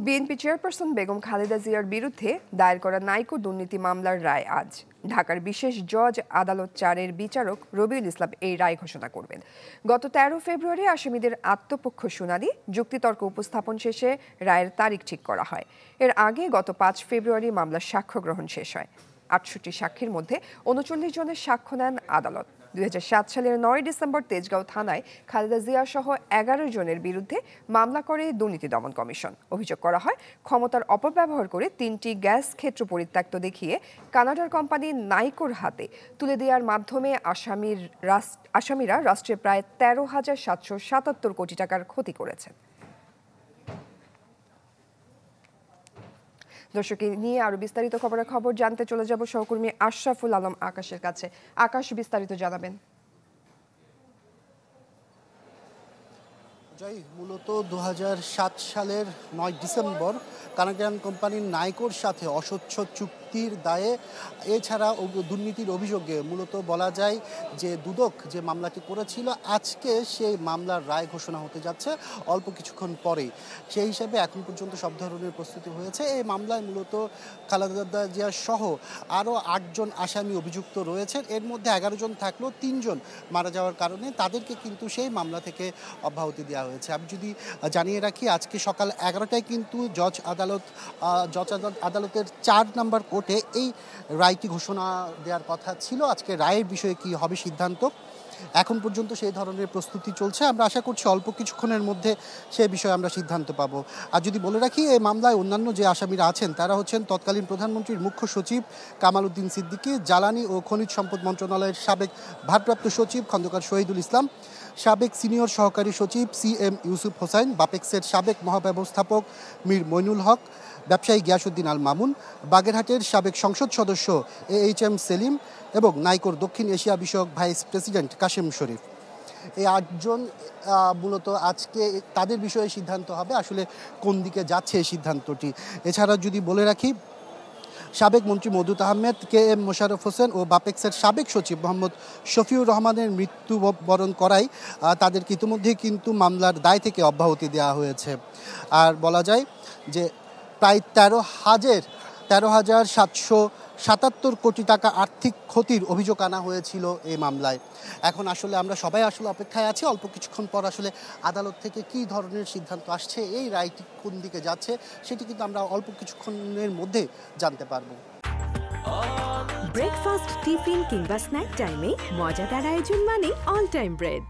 BNP chairperson Begum Khaleda জিয়ার বিরুদ্ধে দায়ের করা নাইকো দুর্নীতি মামলার রায় আজ। ঢাকার বিশেষ জজ আদালত 4-এর বিচারক রবিউল ইসলাম এই রায় ঘোষণা করবেন। গত 13 ফেব্রুয়ারি আসামিদের আত্মপক্ষ শুনানি, যুক্তিতর্ক উপস্থাপন শেষে রায়ের তারিখ ঠিক করা হয়। এর আগে গত 5 ফেব্রুয়ারি মামলার সাক্ষ্য গ্রহণ শেষ হয়। 68 সাক্ষীর মধ্যে 39 জনের সাক্ষ্য নেন আদালত। 2007 সালের 9 ডিসেম্বর তেজগাঁও থানায় খালেদা জিয়া সহ 11 জনের বিরুদ্ধে মামলা করে দুর্নীতি দমন কমিশন। অভিযোগ করা হয়, ক্ষমতার অপব্যবহার করে 3টি গ্যাস ক্ষেত্র পরিত্যক্ত দেখিয়ে কানাডার কোম্পানি নাইকোর হাতে তুলে দেওয়ার মাধ্যমে আসামিরা রাষ্ট্রে প্রায় 13,777 কোটি টাকার ক্ষতি করেছেন। দর্শক, নিয়ে আরো বিস্তারিত খবর জানতে চলে যাব সহকর্মী আশরাফুল আলম আকাশের কাছে। আকাশ, বিস্তারিত জানাবেন। মূলত 2007 সালের 9 ডিসেম্বর কানাডিয়ান কোম্পানির নাইকোর সাথে অস্বচ্ছ চুক্তির দায়ে এছাড়া দুর্নীতির অভিযোগে মূলত বলা যায় যে দুদক যে মামলাটি করেছিল, আজকে সেই মামলার রায় ঘোষণা হতে যাচ্ছে অল্প কিছুক্ষণ পরেই। সেই হিসাবে এখন পর্যন্ত সব ধরনের প্রস্তুতি হয়েছে। এই মামলায় মূলত খালেদা জিয়া সহ আরও 8 জন আসামি অভিযুক্ত রয়েছেন। এর মধ্যে 11 জন থাকলেও 3 জন মারা যাওয়ার কারণে তাদেরকে কিন্তু সেই মামলা থেকে অব্যাহতি দেওয়া হয়েছে। আমি যদি জানিয়ে রাখি, আজকে সকাল 11টায় কিন্তু জজ আদালতের 4 নম্বর কোর্টে এই রায়টি ঘোষণা দেওয়ার কথা ছিল। আজকে রায়ের বিষয়ে কি হবে সিদ্ধান্ত, এখন পর্যন্ত সেই ধরনের প্রস্তুতি চলছে। আমরা আশা করছি অল্প কিছুক্ষণের মধ্যে সে বিষয়ে আমরা সিদ্ধান্ত পাব। আর যদি বলে রাখি, এই মামলায় অন্যান্য যে আসামিরা আছেন তারা হচ্ছেন তৎকালীন প্রধানমন্ত্রীর মুখ্য সচিব কামাল উদ্দিন সিদ্দিকী, জ্বালানি ও খনিজ সম্পদ মন্ত্রণালয়ের সাবেক ভারপ্রাপ্ত সচিব খন্দকার শহীদুল ইসলাম, সাবেক সিনিয়র সহকারী সচিব CM ইউসুফ হোসাইন, বাপেক্সের সাবেক মহাব্যবস্থাপক মীর মইনুল হক, ব্যবসায়ী গিয়াসউদ্দিন আল মামুন, বাগেরহাটের সাবেক সংসদ সদস্য AHM সেলিম এবং নাইকোর দক্ষিণ এশিয়া বিষয়ক ভাইস প্রেসিডেন্ট কাশেম শরীফ। এই 8 জন মূলত আজকে তাদের বিষয়ে সিদ্ধান্ত হবে আসলে কোন দিকে যাচ্ছে এই সিদ্ধান্তটি। এছাড়া যদি বলে রাখি, সাবেক মন্ত্রী মওদুদ আহমেদ, KM মোশাররফ হোসেন ও বাপেক্সের সাবেক সচিব মোহাম্মদ শফিউর রহমানের মৃত্যুবরণ করায় তাদেরকে ইতিমধ্যেই কিন্তু মামলার দায় থেকে অব্যাহতি দেওয়া হয়েছে। আর বলা যায় যে প্রায় 13,777 কোটি টাকা আর্থিক ক্ষতির অভিযোগ আনা হয়েছিল এই মামলায়। এখন আসলে আমরা সবাই অপেক্ষায় আছি অল্প কিছুক্ষণ পর আসলে আদালত থেকে কী ধরনের সিদ্ধান্ত আসছে, এই রায়টি কোন দিকে যাচ্ছে সেটি কিন্তু আমরা অল্প কিছুক্ষণের মধ্যে জানতে পারবো। ব্রেকফাস্ট, টিফিন কিংবা স্ন্যাক টাইমে মজাদার আয়োজন মানে অল টাইম ব্রেড।